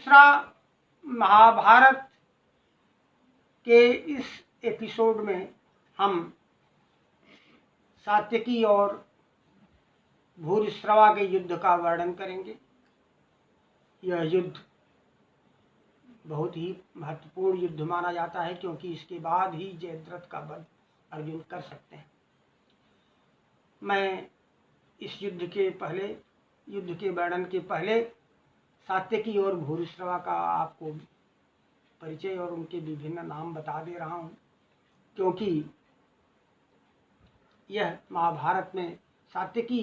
तीसरा महाभारत के इस एपिसोड में हम सात्यकी और भूरिश्रवा के युद्ध का वर्णन करेंगे। यह युद्ध बहुत ही महत्वपूर्ण युद्ध माना जाता है, क्योंकि इसके बाद ही जयद्रथ का वध अर्जुन कर सकते हैं। मैं इस युद्ध के वर्णन के पहले सात्यकी और भूरिश्रवा का आपको परिचय और उनके विभिन्न नाम बता दे रहा हूँ, क्योंकि यह महाभारत में सात्यकी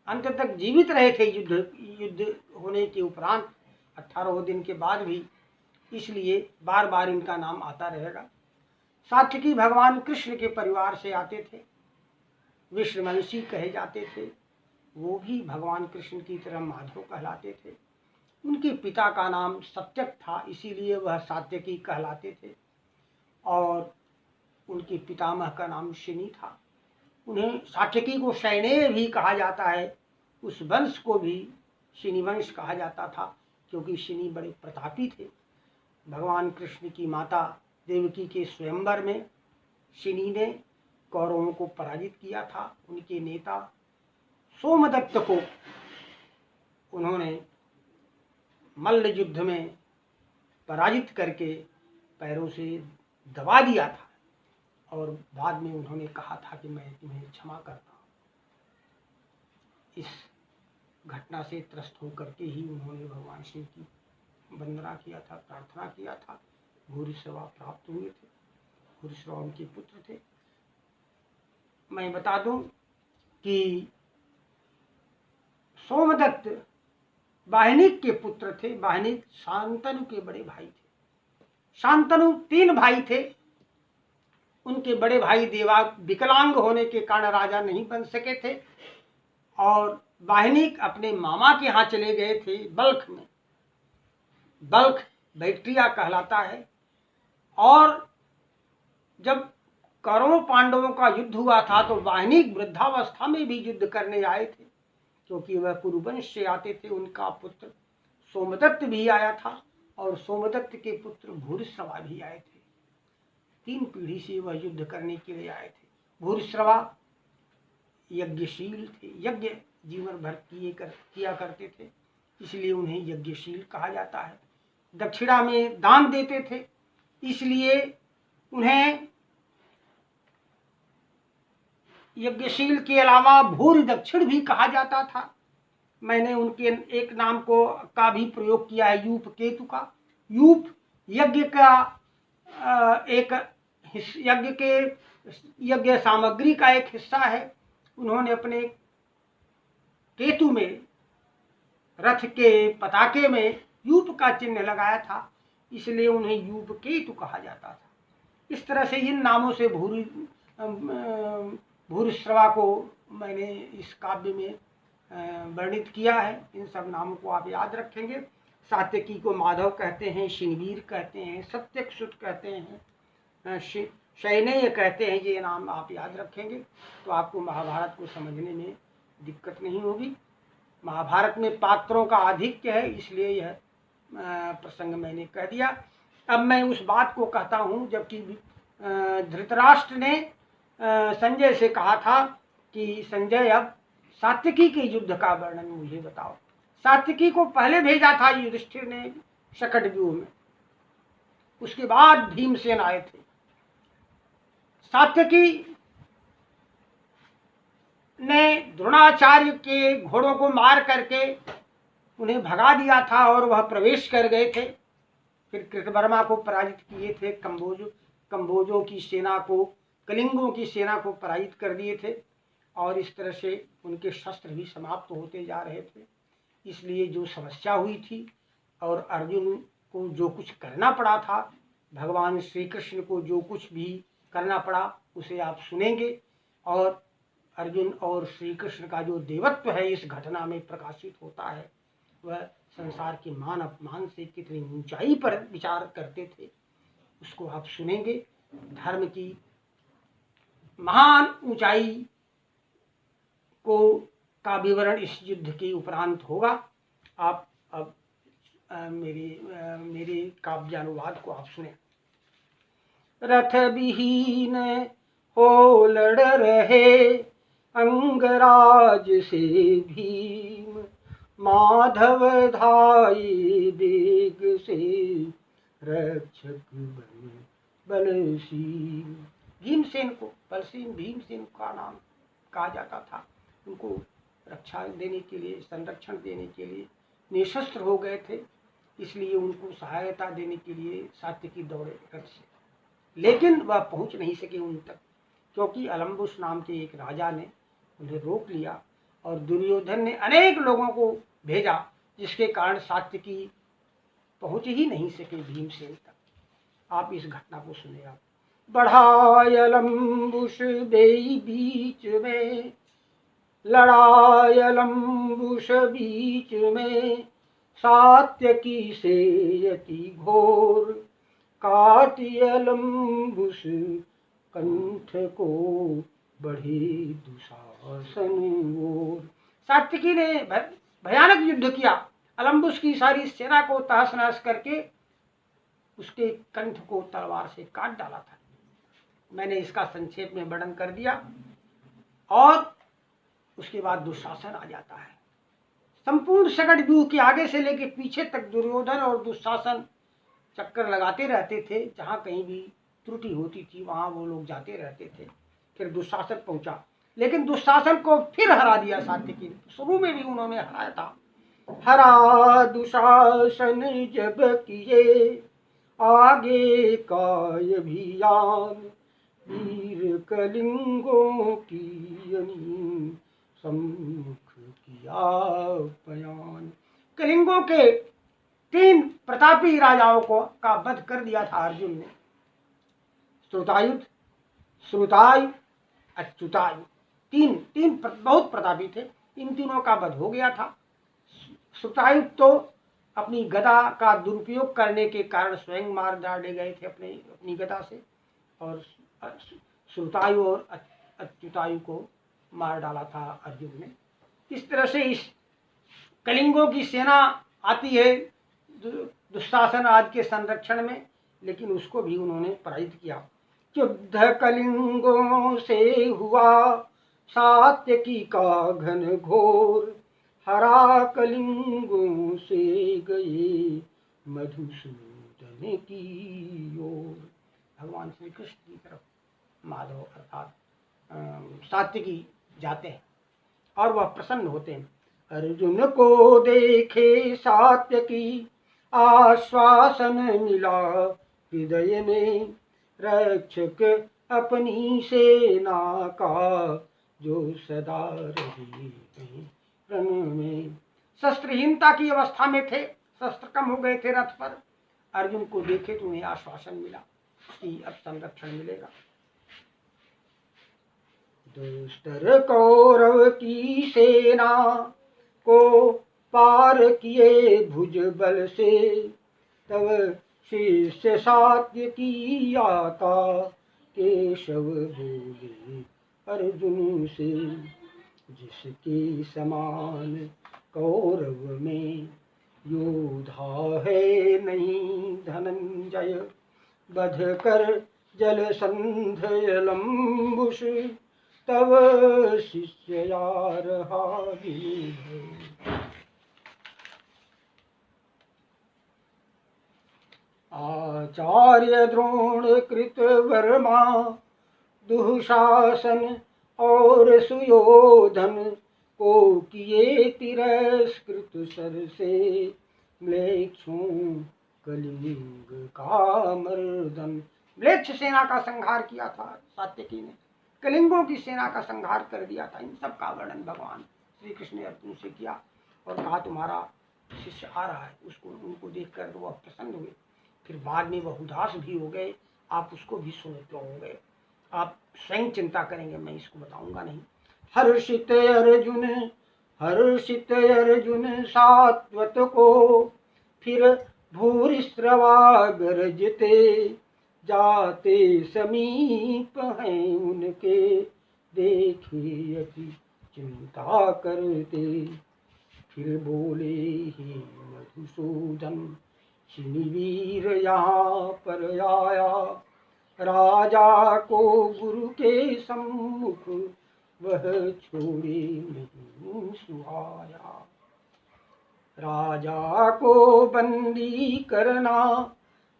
अंत तक जीवित रहे थे युद्ध होने के उपरांत 18 दिन के बाद भी, इसलिए बार बार इनका नाम आता रहेगा। सात्यकी भगवान कृष्ण के परिवार से आते थे, विष्णुवंशी कहे जाते थे। वो भी भगवान कृष्ण की तरह माधव कहलाते थे। उनके पिता का नाम सत्यक था, इसीलिए वह सात्यकी कहलाते थे, और उनके पितामह का नाम शिनी था। उन्हें सात्यकी को सैनेय भी कहा जाता है। उस वंश को भी शिनी वंश कहा जाता था, क्योंकि शिनी बड़े प्रतापी थे। भगवान कृष्ण की माता देवकी के स्वयंवर में शिनी ने कौरवों को पराजित किया था। उनके नेता सोमदत्त को उन्होंने मल्ल युद्ध में पराजित करके पैरों से दबा दिया था, और बाद में उन्होंने कहा था कि मैं तुम्हें क्षमा करता हूँ। इस घटना से त्रस्त होकर के ही उन्होंने भगवान शिव की वंदना किया था, प्रार्थना किया था। भूरिश्रवा प्राप्त हुए थे। भूरिश्रवा उनके पुत्र थे। मैं बता दूं कि सोमदत्त वाहिनीक के पुत्र थे। वाहिनीक शांतनु के बड़े भाई थे। शांतनु 3 भाई थे। उनके बड़े भाई देवा विकलांग होने के कारण राजा नहीं बन सके थे, और वाहिनीक अपने मामा के यहाँ चले गए थे बल्ख में। बल्ख बैक्ट्रिया कहलाता है। और जब कौरवों पांडवों का युद्ध हुआ था तो वाहिनीक वृद्धावस्था में भी युद्ध करने आए थे, क्योंकि वह कुरुवंश से आते थे। उनका पुत्र सोमदत्त भी आया था, और सोमदत्त के पुत्र भूरिश्रवा भी आए थे। 3 पीढ़ी से वह युद्ध करने के लिए आए थे। भूरिश्रवा यज्ञशील थे, यज्ञ जीवन भर किया करते थे, इसलिए उन्हें यज्ञशील कहा जाता है। दक्षिणा में दान देते थे, इसलिए उन्हें यज्ञशील के अलावा भूरि दक्षिण भी कहा जाता था। मैंने उनके एक नाम का भी प्रयोग किया है, यूप केतु का। यूप यज्ञ का यज्ञ सामग्री का एक हिस्सा है। उन्होंने अपने केतु में, रथ के पताके में यूप का चिन्ह लगाया था, इसलिए उन्हें यूप केतु कहा जाता था। इस तरह से इन नामों से भूरिश्रवा को मैंने इस काव्य में वर्णित किया है। इन सब नामों को आप याद रखेंगे। सात्यकी को माधव कहते हैं, शिनवीर कहते हैं, सत्यकसुत कहते हैं, सैनेय कहते हैं। ये नाम आप याद रखेंगे तो आपको महाभारत को समझने में दिक्कत नहीं होगी। महाभारत में पात्रों का आधिक्य है, इसलिए यह प्रसंग मैंने कह दिया। अब मैं उस बात को कहता हूँ, जबकि धृतराष्ट्र ने संजय से कहा था कि संजय अब सात्यकी के युद्ध का वर्णन मुझे बताओ। सात्यकी को पहले भेजा था युधिष्ठिर ने शकटव्यूह में, उसके बाद भीमसेन आए थे। सात्यकी ने द्रोणाचार्य के घोड़ों को मार करके उन्हें भगा दिया था, और वह प्रवेश कर गए थे। फिर कृतवर्मा को पराजित किए थे। कंबोजों की सेना को, कलिंगों की सेना को पराजित कर दिए थे, और इस तरह से उनके शस्त्र भी समाप्त होते जा रहे थे। इसलिए जो समस्या हुई थी, और अर्जुन को जो कुछ करना पड़ा था, भगवान श्री कृष्ण को जो कुछ भी करना पड़ा, उसे आप सुनेंगे। और अर्जुन और श्री कृष्ण का जो देवत्व है इस घटना में प्रकाशित होता है। वह संसार के मान अपमान से कितनी ऊंचाई पर विचार करते थे, उसको आप सुनेंगे। धर्म की महान ऊंचाई का विवरण इस युद्ध के उपरांत होगा। आप अब मेरे काव्यानुवाद को आप सुने। रथ विहीन हो लड़ रहे अंगराज से भीम, माधव धाये देग से रक्षक बन बलसीन। भीमसेन को बलसीन भीमसेन का नाम कहा जाता था। उनको रक्षा देने के लिए, संरक्षण देने के लिए निशस्त्र हो गए थे, इसलिए उनको सहायता देने के लिए सात्यकी दौड़े रथ से, लेकिन वह पहुंच नहीं सके उन तक, क्योंकि अलम्बुस नाम के एक राजा ने उन्हें रोक लिया और दुर्योधन ने अनेक लोगों को भेजा, जिसके कारण सात्यकी पहुंच ही नहीं सके भीमसेन तक। आप इस घटना को सुने। आप बढ़ाय अलम्बुस बेई बीच में, लड़ाई अलम्बुस बीच में, सात्यकी से अति घोर, काटी अलम्बुस कंठ को बढ़े दुशासन ओर। सात्यकी ने भयानक युद्ध किया, अलम्बुस की सारी सेना को तहस नहस करके उसके कंठ को तलवार से काट डाला था। मैंने इसका संक्षेप में वर्णन कर दिया। और उसके बाद दुशासन आ जाता है। संपूर्ण सकट व्यूह के आगे से लेकर पीछे तक दुर्योधन और दुशासन चक्कर लगाते रहते थे। जहाँ कहीं भी त्रुटि होती थी वहाँ वो लोग जाते रहते थे। फिर दुशासन पहुंचा, लेकिन दुशासन को फिर हरा दिया सात्यकी ने। शुरू में भी उन्होंने हराया था। हरा दुशासन जब किए आगे का अभियान, वीर कलिंगों की अनी सम्मुख किया बयान। कलिंगों के 3 प्रतापी राजाओं को का वध कर दिया था अर्जुन ने। श्रुतायुध, श्रुतायु, अच्युतायु, तीन बहुत प्रतापी थे। इन तीनों का वध हो गया था। श्रुतायुध तो अपनी गदा का दुरुपयोग करने के कारण स्वयं मार डाले गए थे अपनी गदा से, और श्रुतायु और अच्युतायु को मार डाला था अर्जुन ने। इस तरह से इस कलिंगों की सेना आती है दुशासन आज के संरक्षण में, लेकिन उसको भी उन्होंने पराजित किया। युद्ध कलिंगों से हुआ सात्यकी का घन घोर, हरा कलिंगों से गए मधुसूदन की ओर। भगवान श्री कृष्ण की तरफ माधव अर्थात सात्यकी जाते हैं और वह प्रसन्न होते हैं। अर्जुन को देखे सात्यकी आश्वासन मिला हृदय में, रक्षक अपनी सेना का जो सदा रही रण में। शस्त्रहीनता की अवस्था में थे, शस्त्र कम हो गए थे रथ पर। अर्जुन को देखे तो उन्हें आश्वासन मिला कि अब संरक्षण मिलेगा। दुष्टर कौरव की सेना को पार किए भुज बल से, तब शिष्य सात्यकी आता केशव बोले अर्जुन से, जिसके समान कौरव में योद्धा है नहीं धनंजय, बध कर जल संध अलम्बुस, तब शिष्य यार हानि है। आचार्य द्रोण कृत वर्मा दुशासन और सुयोधन को किए तिरस्कृत सर से, म्लेच्छों कलिंग का मर्दन। म्लेच्छ सेना का संहार किया था सात्यकी ने, कलिंगों की सेना का संहार कर दिया था। इन सब का वर्णन भगवान श्री कृष्ण ने अर्जुन से किया और कहा तुम्हारा शिष्य आ रहा है। उनको देखकर वह प्रसन्न हुए। फिर बाद में वह उदास भी हो गए। आप उसको भी सुनते होंगे, आप स्वयं चिंता करेंगे, मैं इसको बताऊंगा नहीं। हर्षित अर्जुन सात्वत को, फिर भूरिश्रवा गरजते, जाते समीप हैं उनके, देखे अति चिंता करते। फिर बोले हे मधुसूदन, वीर यहाँ पर आया, राजा को गुरु के सम्मुख वह छोड़े नहीं सुहाया। राजा को बंदी करना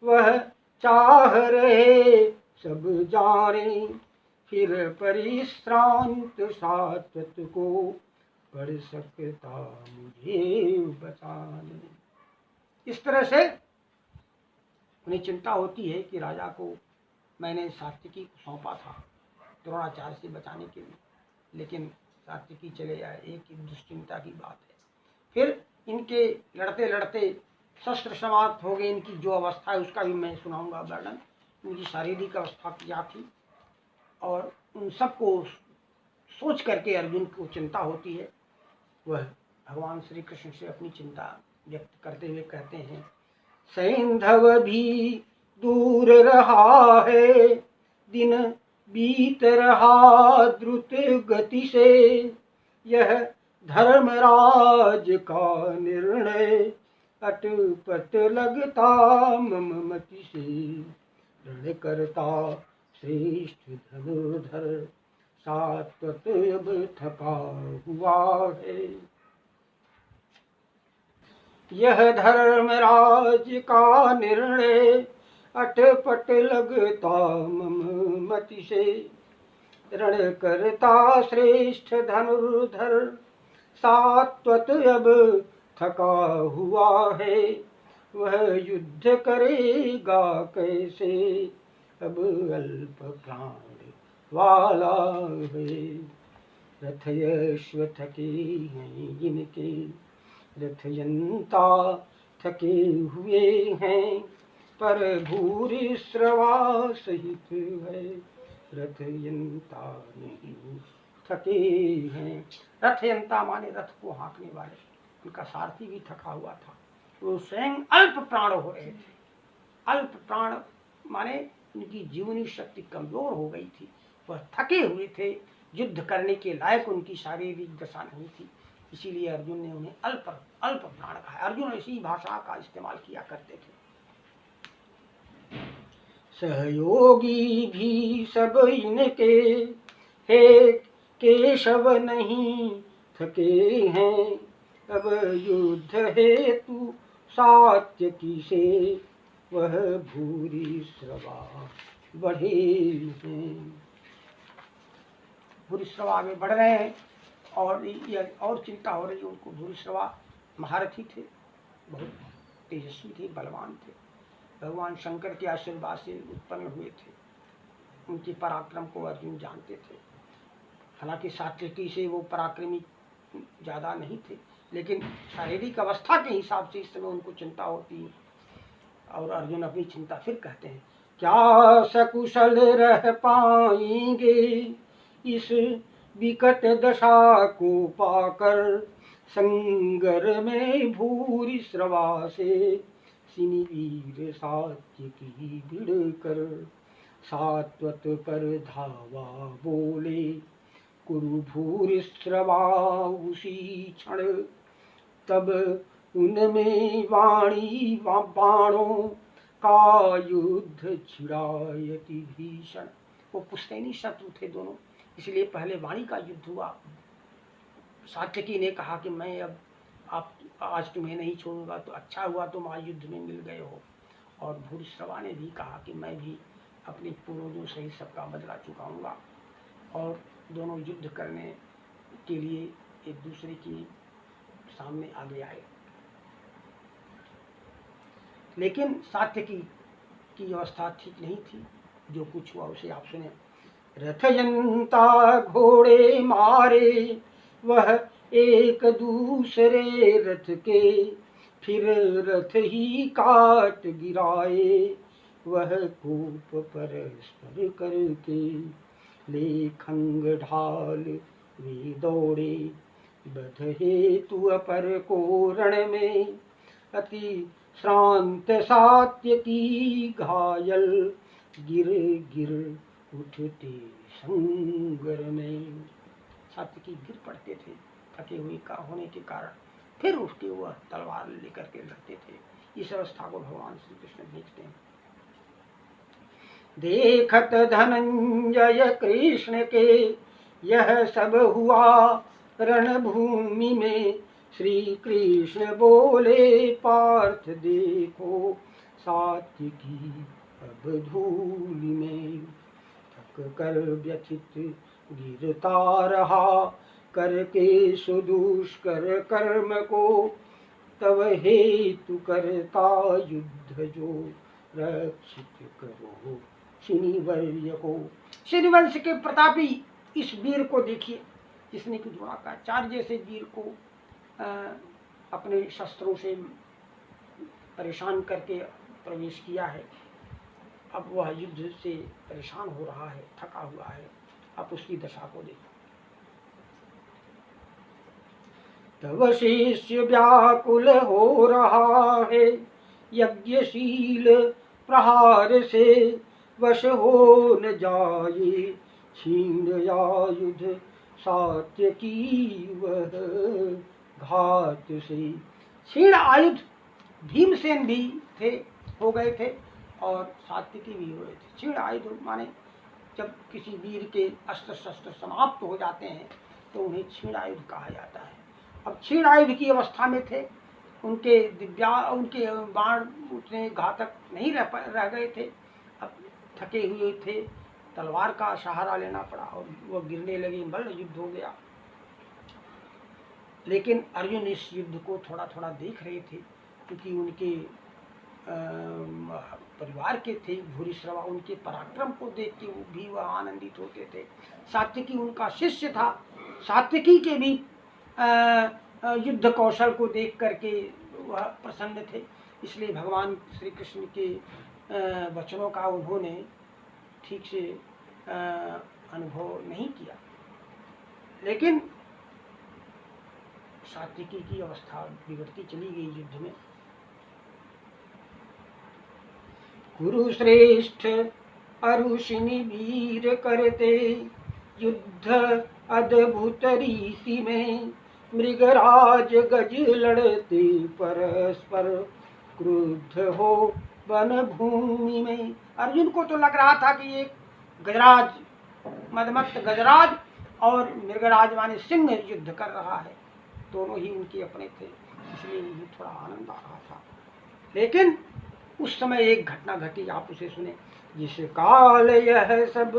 वह चाह रहे सब जाने, फिर परिश्रांत सात्वत को पढ़ सकता मुझे बचाने। इस तरह से उन्हें चिंता होती है कि राजा को मैंने सात्विकी को सौंपा था द्रोणाचार्य से बचाने के लिए, लेकिन सात्विकी चले जाए, एक दुश्चिंता की बात है। फिर इनके लड़ते लड़ते शस्त्र समाप्त हो गए। इनकी जो अवस्था है उसका भी मैं सुनाऊंगा वर्णन। इनकी शारीरिक अवस्था क्या थी और उन सबको सोच करके अर्जुन को चिंता होती है। वह भगवान श्री कृष्ण से अपनी चिंता व्यक्त करते हुए कहते हैं, सैंधव भी दूर रहा है, दिन बीत रहा द्रुत गति से, यह धर्मराज का निर्णय अटपट लगता मम मति से, रण करता श्रेष्ठ धनुर्धर सात्वत अब थका हुआ है। यह धर्मराज का निर्णय अटपट लगता मम मति से, रण करता श्रेष्ठ धनुर्धर सात्वत अब थका हुआ है। वह युद्ध करेगा कैसे अब अल्प प्राण वाला है। रथ यश्व थके हैं जिनके, रथयंता थके हुए हैं, पर भूरिश्रवा सहित है, रथयंता नहीं थके हैं। रथयंता माने रथ को हाँकने वाले, उनका सारथी भी थका हुआ था। वो स्वयं अल्प प्राण हो रहे थे। अल्प प्राण माने उनकी जीवनी शक्ति कमजोर हो गई थी, वह थके हुए थे, युद्ध करने के लायक उनकी शारीरिक दशा नहीं थी। इसीलिए अर्जुन ने उन्हें अल्प अल्प प्राण कहा। अर्जुन ऐसी भाषा का इस्तेमाल किया करते थे। सहयोगी भी सब इनके हे केशव नहीं थके हैं, अब युद्ध हेतु सात्यकी से वह भूरी श्रवा बढ़े हैं। भूरी श्रवा आगे बढ़ रहे हैं और चिंता हो रही है उनको। भूरिश्रवा महारथी थे, बहुत तेजस्वी थे, बलवान थे, भगवान शंकर के आशीर्वाद से उत्पन्न हुए थे। उनके पराक्रम को अर्जुन जानते थे। हालांकि सात्विकी से वो पराक्रमी ज़्यादा नहीं थे, लेकिन शारीरिक अवस्था के हिसाब से इस समय उनको चिंता होती है। और अर्जुन अपनी चिंता फिर कहते हैं, क्या सकुशल रह पाएंगे इस विकट दशा को पाकर, संगर में भूरी श्रवा से सिनीवीर सात्यकी भिड़ कर। सात्वत पर धावा बोले कुरु भूरि श्रवा उसी क्षण, तब उनमें वाणी बाणों का युद्ध छिड़ायति भीषण। वो पुश्तैनी शत्रु थे दोनों, इसलिए पहले वाणी का युद्ध हुआ। सात्यकी ने कहा कि मैं अब आज तुम्हें नहीं छोड़ूंगा, तो अच्छा हुआ तुम आज युद्ध में मिल गए हो। और भूरिश्रवा ने भी कहा कि मैं भी अपने पूर्वजों सहित सबका बदला चुकाऊंगा। और दोनों युद्ध करने के लिए एक दूसरे के सामने आगे आए। लेकिन सात्यकी की अवस्था ठीक नहीं थी। जो कुछ हुआ उसे आप सुने। रथयंता घोड़े मारे वह एक दूसरे रथ के, फिर रथ ही काट गिराए वह कूप परस्पर करके। ले खंग ढाल वे दौड़े बध हेतु अपर को रण में, अति श्रांत सात्यकी घायल गिर गिर उठते संगर में। सात्यकी गिर पड़ते थे थके हुए का होने के कारण, फिर उसकी वह तलवार लेकर के लड़ते थे। इस अवस्था को भगवान श्री कृष्ण देखते हैं। देखत धनंजय कृष्ण के यह सब हुआ रणभूमि में, श्री कृष्ण बोले पार्थ देखो सात्विकी अब धूलि में। थक कर व्यथित गिरता रहा करके सुदुष्कर कर्म को, तब हेतु करता युद्ध जो रक्षित करो श्रीवर्य को। श्रीवंश के प्रतापी इस वीर को देखिए, जिसने कि द्रोणाचार्य जैसे वीर को अपने शस्त्रों से परेशान करके प्रवेश किया है। अब वह युद्ध से परेशान हो रहा है, थका हुआ है। अब उसकी दशा को देखो। तब शिष्य व्याकुल हो रहा है, यज्ञशील प्रहार से वश हो न जाए, छीन आयुध सात्यकी वह घात से। छीण आयुध भीमसेन भी थे, हो गए थे, और सात्यकी भी हुए थे। छीण आयुध माने जब किसी वीर के अस्त्र शस्त्र समाप्त हो जाते हैं तो उन्हें छीण आयुध कहा जाता है। अब छीण आयुध की अवस्था में थे, उनके उनके बाण उतने घातक नहीं रह गए थे। अब थके हुए थे, तलवार का सहारा लेना पड़ा और वह गिरने लगे, मल्ल युद्ध हो गया। लेकिन अर्जुन इस युद्ध को थोड़ा थोड़ा देख रहे थे, क्योंकि उनके परिवार के थे भूरिश्रवा, उनके पराक्रम को देख के वो भी वह आनंदित होते थे। सात्यकी उनका शिष्य था, सात्यकी के भी युद्ध कौशल को देख करके वह प्रसन्न थे। इसलिए भगवान श्री कृष्ण के वचनों का उन्होंने ठीक से अनुभव नहीं किया। लेकिन सात्यकी की अवस्था बिगड़ती चली गई युद्ध में। कुरुश्रेष्ठ अरुषिनी वीर करते युद्ध अद्भुत रीति में, मृगराज गज लड़ते परस्पर क्रुद्ध हो वन भूमि में। अर्जुन को तो लग रहा था कि ये गजराज, मदमस्त गजराज और मृगराज माने सिंह युद्ध कर रहा है, दोनों ही उनके अपने थे, इसलिए उन्हें थोड़ा आनंद आ रहा था। लेकिन उस समय एक घटना घटी, आप उसे सुने। जिस काल यह सब